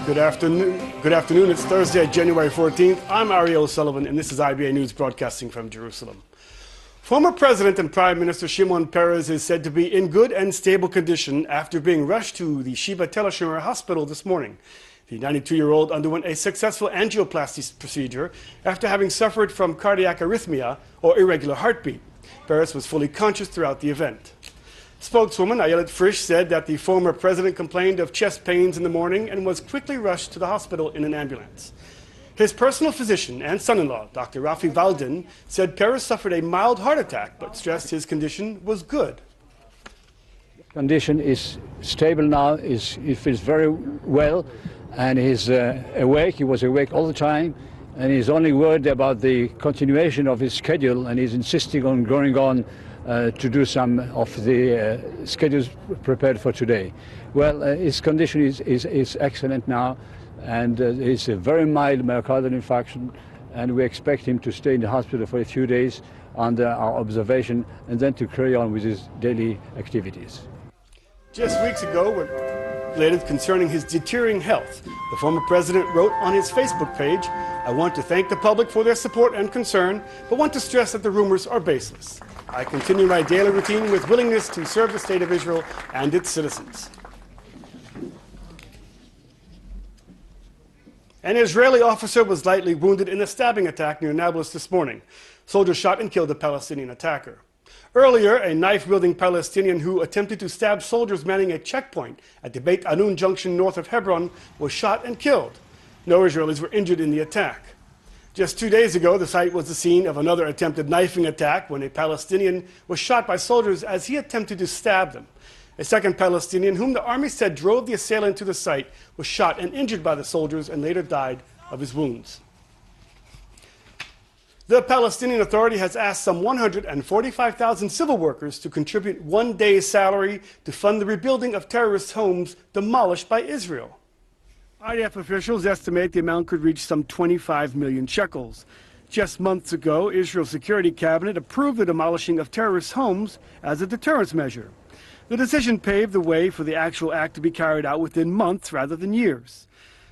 Good afternoon. It's Thursday, January 14th. I'm Ariel Sullivan, and this is IBA News broadcasting from Jerusalem. Former President and Prime Minister Shimon Peres is said to be in good and stable condition after being rushed to the Sheba Tel Hashomer hospital this morning. The 92-year-old underwent a successful angioplasty procedure after having suffered from cardiac arrhythmia or irregular heartbeat. Peres was fully conscious throughout the event. Spokeswoman Ayelet Frisch said that the former president complained of chest pains in the morning and was quickly rushed to the hospital in an ambulance. His personal physician and son-in-law, Dr. Rafi Valden, said Peres suffered a mild heart attack but stressed his condition was good. Condition is stable now, he feels very well, and he's awake. He was awake all the time, and he's only worried about the continuation of his schedule, and he's insisting on going on to do some of the schedules prepared for today. Well, his condition is excellent now, and it's a very mild myocardial infarction, and we expect him to stay in the hospital for a few days under our observation and then to carry on with his daily activities. Just weeks ago, related concerning his deteriorating health, the former president wrote on his Facebook page, "I want to thank the public for their support and concern, but want to stress that the rumors are baseless. I continue my daily routine with willingness to serve the State of Israel and its citizens." An Israeli officer was lightly wounded in a stabbing attack near Nablus this morning. Soldiers shot and killed a Palestinian attacker. Earlier, a knife-wielding Palestinian who attempted to stab soldiers manning a checkpoint at the Beit Anun junction north of Hebron was shot and killed. No Israelis were injured in the attack. Just 2 days ago, the site was the scene of another attempted knifing attack when a Palestinian was shot by soldiers as he attempted to stab them. A second Palestinian, whom the army said drove the assailant to the site, was shot and injured by the soldiers and later died of his wounds. The Palestinian Authority has asked some 145,000 civil workers to contribute 1 day's salary to fund the rebuilding of terrorist homes demolished by Israel. IDF officials estimate the amount could reach some 25 million shekels. Just months ago, Israel's Security Cabinet approved the demolishing of terrorist homes as a deterrence measure. The decision paved the way for the actual act to be carried out within months rather than years.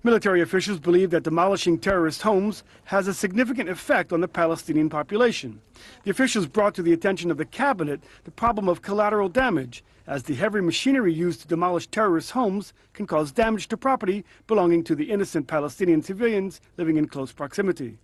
Military officials believe that demolishing terrorist homes has a significant effect on the Palestinian population. The officials brought to the attention of the cabinet the problem of collateral damage, as the heavy machinery used to demolish terrorist homes can cause damage to property belonging to the innocent Palestinian civilians living in close proximity.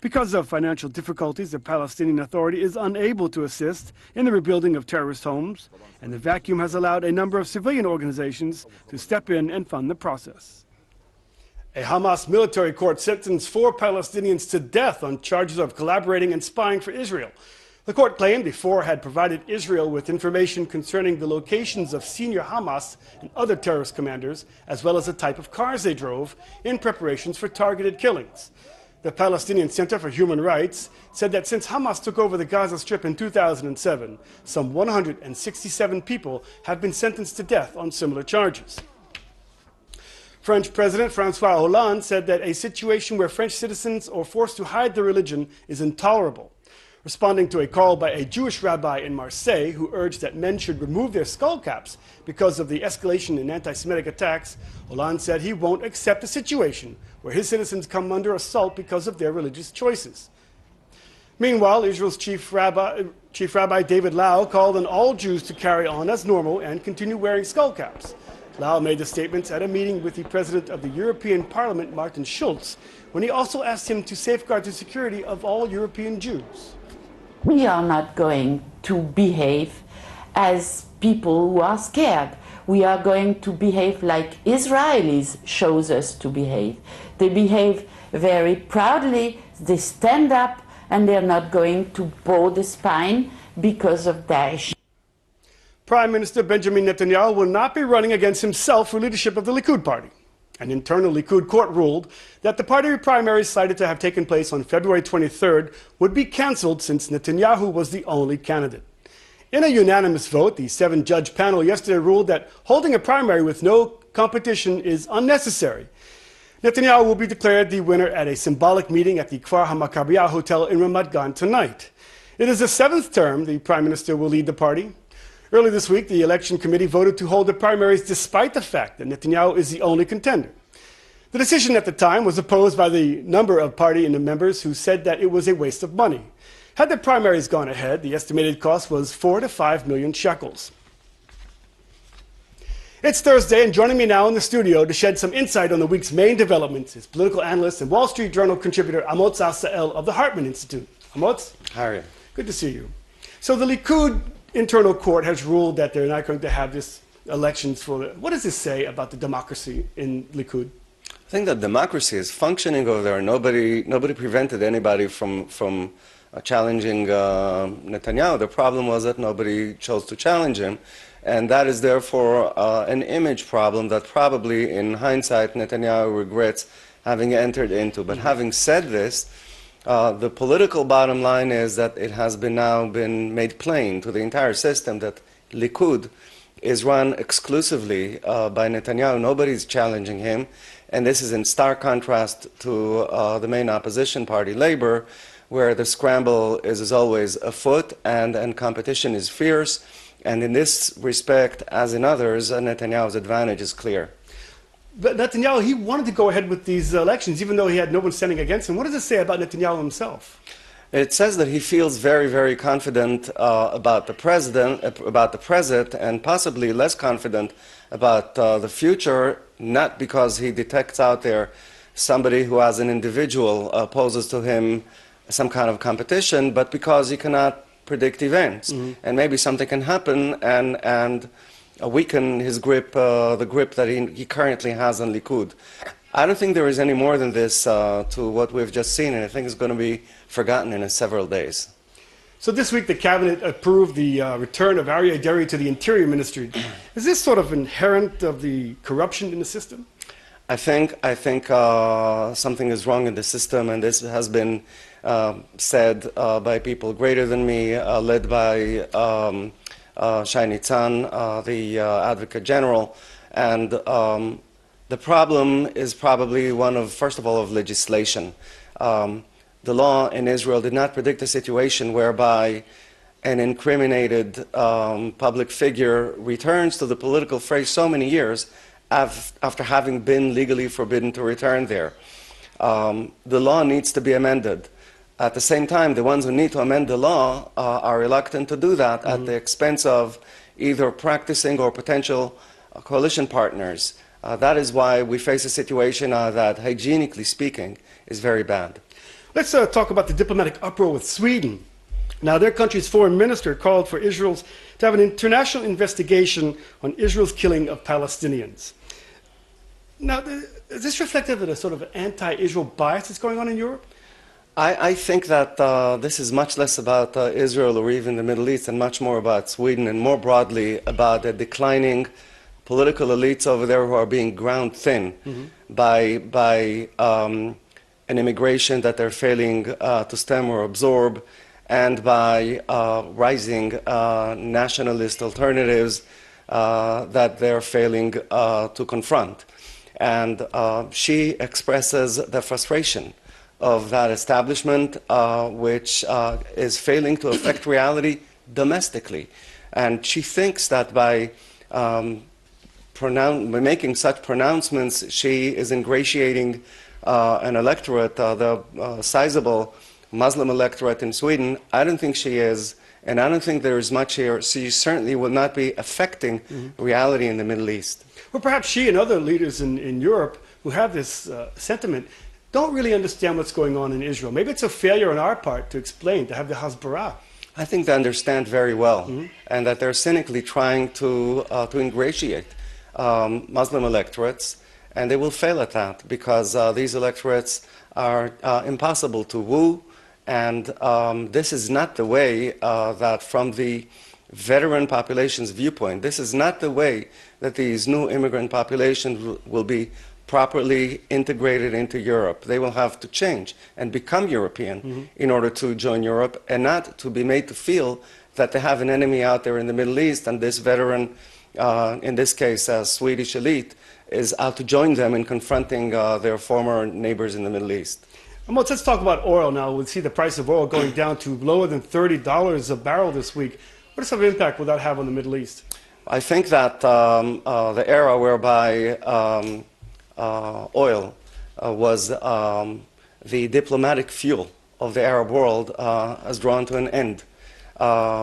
Because of financial difficulties, the Palestinian Authority is unable to assist in the rebuilding of terrorist homes, and the vacuum has allowed a number of civilian organizations to step in and fund the process. A Hamas military court sentenced 4 Palestinians to death on charges of collaborating and spying for Israel. The court claimed the 4 had provided Israel with information concerning the locations of senior Hamas and other terrorist commanders, as well as the type of cars they drove, in preparations for targeted killings. The Palestinian Center for Human Rights said that since Hamas took over the Gaza Strip in 2007, some 167 people have been sentenced to death on similar charges. French President François Hollande said that a situation where French citizens are forced to hide their religion is intolerable. Responding to a call by a Jewish rabbi in Marseille who urged that men should remove their skull caps because of the escalation in anti-Semitic attacks, Hollande said he won't accept a situation where his citizens come under assault because of their religious choices. Meanwhile, Israel's Chief Rabbi David Lau called on all Jews to carry on as normal and continue wearing skull caps. Lau made the statements at a meeting with the President of the European Parliament, Martin Schulz, when he also asked him to safeguard the security of all European Jews. We are not going to behave as people who are scared. We are going to behave like Israelis shows us to behave. They behave very proudly, they stand up, and they're not going to bow the spine because of Daesh. Prime Minister Benjamin Netanyahu will not be running against himself for leadership of the Likud party. An internal Likud court ruled that the party primaries slated to have taken place on February 23rd would be cancelled since Netanyahu was the only candidate. In a unanimous vote, the 7-judge panel yesterday ruled that holding a primary with no competition is unnecessary. Netanyahu will be declared the winner at a symbolic meeting at the Kfar HaMaccabiyah Hotel in Ramat Gan tonight. It is the 7th term the prime minister will lead the party. Early this week, the election committee voted to hold the primaries despite the fact that Netanyahu is the only contender. The decision at the time was opposed by the number of party members who said that it was a waste of money. Had the primaries gone ahead, the estimated cost was 4 to 5 million shekels. It's Thursday, and joining me now in the studio to shed some insight on the week's main developments is political analyst and Wall Street Journal contributor Amotz Asael of the Hartman Institute. Amotz? How are you? Good to see you. So the Likud internal court has ruled that they're not going to have this elections for what does this say about the democracy in Likud? I think that democracy is functioning over there. Nobody prevented anybody from challenging Netanyahu. The problem was that nobody chose to challenge him. And that is therefore an image problem that probably in hindsight Netanyahu regrets having entered into. But having said this, the political bottom line is that it has now been made plain to the entire system that Likud is run exclusively by Netanyahu. Nobody's challenging him. And this is in stark contrast to the main opposition party, Labor, where the scramble is as always afoot and competition is fierce. And in this respect, as in others, Netanyahu's advantage is clear. But Netanyahu, he wanted to go ahead with these elections, even though he had no one standing against him. What does it say about Netanyahu himself? It says that he feels very, very confident about the present, and possibly less confident about the future, not because he detects out there somebody who, as an individual, poses to him some kind of competition, but because he cannot predict events. And maybe something can happen and weaken his grip, the grip that he currently has on Likud. I don't think there is any more than this to what we've just seen, and I think it's going to be forgotten in several days. So this week the cabinet approved the return of Aryeh Deri to the Interior Ministry. Is this sort of inherent of the corruption in the system? I think something is wrong in the system, and this has been said by people greater than me, led by Shai Nitzan, the Advocate General. And the problem is probably one of, first of all, of legislation. The law in Israel did not predict a situation whereby an incriminated public figure returns to the political fray so many years after having been legally forbidden to return there. The law needs to be amended. At the same time, the ones who need to amend the law are reluctant to do that at the expense of either practicing or potential coalition partners. That is why we face a situation that, hygienically speaking, is very bad. Let's talk about the diplomatic uproar with Sweden. Now, their country's foreign minister called for Israel to have an international investigation on Israel's killing of Palestinians. Now, is this reflective of a sort of anti-Israel bias that's going on in Europe? I think that this is much less about Israel or even the Middle East and much more about Sweden and more broadly about the declining political elites over there who are being ground thin by an immigration that they're failing to stem or absorb, and by rising nationalist alternatives that they're failing to confront. And she expresses the frustration of that establishment, which is failing to affect reality domestically. And she thinks that by making such pronouncements, she is ingratiating an electorate, the sizable Muslim electorate in Sweden. I don't think she is, and I don't think there is much here. She certainly will not be affecting reality in the Middle East. Well, perhaps she and other leaders in Europe who have this sentiment don't really understand what's going on in Israel. Maybe it's a failure on our part to explain, to have the Hasbara. I think they understand very well, and that they're cynically trying to ingratiate Muslim electorates, and they will fail at that because these electorates are impossible to woo, and this is not the way that from the veteran population's viewpoint, this is not the way that these new immigrant populations will be properly integrated into Europe. They will have to change and become European in order to join Europe, and not to be made to feel that they have an enemy out there in the Middle East, and this veteran, in this case Swedish elite, is out to join them in confronting their former neighbors in the Middle East. Let's talk about oil now. We see the price of oil going down to lower than $30 a barrel this week. What sort of impact will that have on the Middle East? I think that the era whereby oil was the diplomatic fuel of the Arab world has drawn to an end.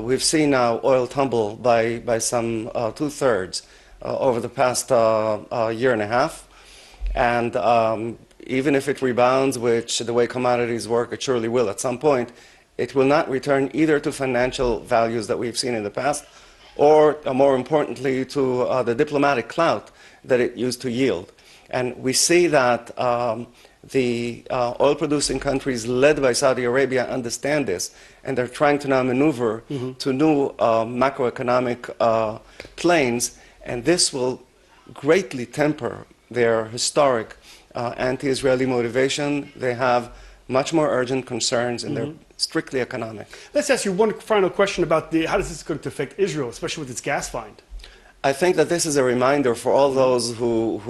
We've seen now oil tumble by some 2/3 over the past year and a half. And even if it rebounds, which the way commodities work, it surely will at some point, it will not return either to financial values that we've seen in the past, or more importantly, to the diplomatic clout that it used to yield. And we see that the oil-producing countries led by Saudi Arabia understand this, and they're trying to now maneuver to new macroeconomic planes, and this will greatly temper their historic anti-Israeli motivation. They have much more urgent concerns, and they're strictly economic. Let's ask you one final question about how is this going to affect Israel, especially with its gas find? I think that this is a reminder for all those who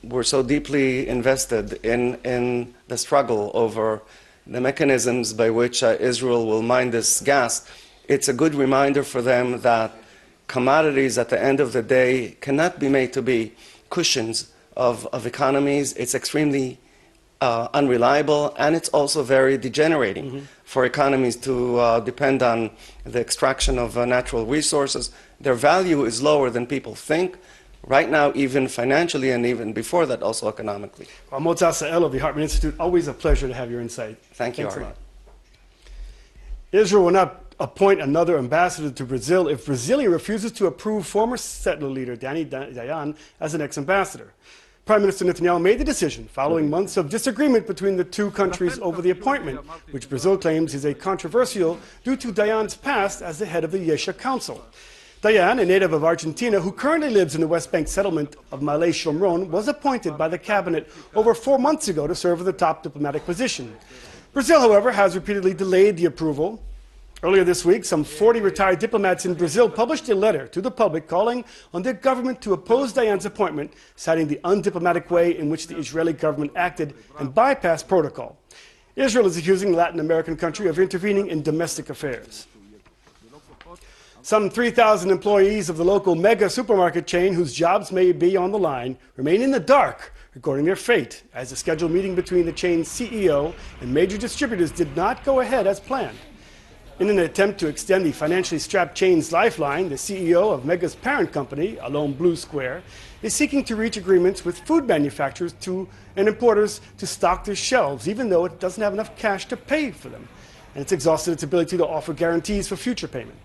were so deeply invested in the struggle over the mechanisms by which Israel will mine this gas. It's a good reminder for them that commodities at the end of the day cannot be made to be cushions of economies. It's extremely unreliable, and it's also very degenerating for economies to depend on the extraction of natural resources. Their value is lower than people think right now, even financially, and even before that, also economically. Amot Sa'el of the Hartman Institute, always a pleasure to have your insight. Thank you, Thanks a Ari. lot. Israel will not appoint another ambassador to Brazil if Brasilia refuses to approve former settler leader Danny Dayan as the next ambassador. Prime Minister Netanyahu made the decision following months of disagreement between the two countries over the appointment, which Brazil claims is a controversial due to Dayan's past as the head of the Yesha Council. Dayan, a native of Argentina who currently lives in the West Bank settlement of Malay Shomron, was appointed by the cabinet over 4 months ago to serve in the top diplomatic position. Brazil, however, has repeatedly delayed the approval. Earlier this week, some 40 retired diplomats in Brazil published a letter to the public calling on their government to oppose Dayan's appointment, citing the undiplomatic way in which the Israeli government acted and bypassed protocol. Israel is accusing the Latin American country of intervening in domestic affairs. Some 3,000 employees of the local mega supermarket chain, whose jobs may be on the line, remain in the dark regarding their fate, as the scheduled meeting between the chain's CEO and major distributors did not go ahead as planned. In an attempt to extend the financially strapped chain's lifeline, the CEO of Mega's parent company, Alon Blue Square, is seeking to reach agreements with food manufacturers and importers to stock their shelves, even though it doesn't have enough cash to pay for them, and it's exhausted its ability to offer guarantees for future payment.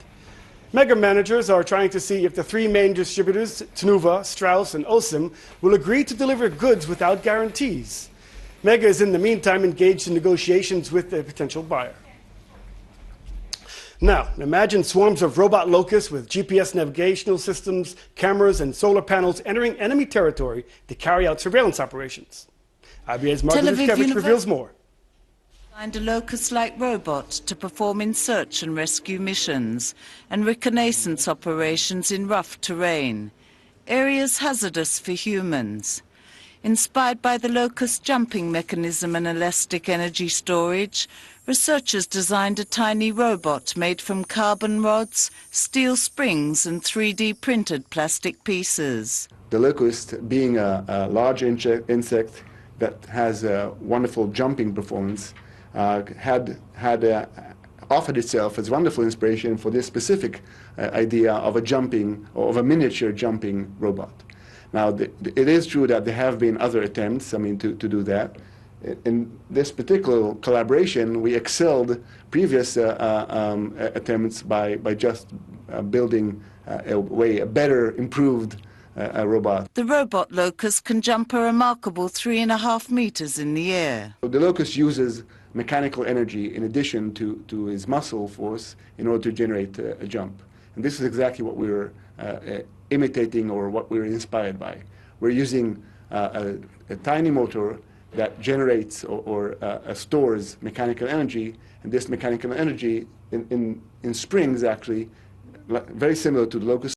Mega managers are trying to see if the three main distributors, Tnuva, Strauss, and Osim, will agree to deliver goods without guarantees. Mega is in the meantime engaged in negotiations with a potential buyer. Now, imagine swarms of robot locusts with GPS navigational systems, cameras, and solar panels entering enemy territory to carry out surveillance operations. IBA's Margaret Yushkevich reveals more. Designed a locust-like robot to perform in search and rescue missions and reconnaissance operations in rough terrain, areas hazardous for humans. Inspired by the locust jumping mechanism and elastic energy storage, researchers designed a tiny robot made from carbon rods, steel springs, and 3D printed plastic pieces. The locust, being a large insect that has a wonderful jumping performance, had offered itself as wonderful inspiration for this specific idea of a jumping, or of a miniature jumping robot. Now, it is true that there have been other attempts, to do that. In this particular collaboration, we excelled previous attempts by just building a better, improved robot. The robot locust can jump a remarkable 3.5 meters in the air. The locust uses mechanical energy in addition to his muscle force in order to generate a jump. And this is exactly what we were imitating, or what we were inspired by. We're using a tiny motor that generates or stores mechanical energy, and this mechanical energy in springs, actually, very similar to the locust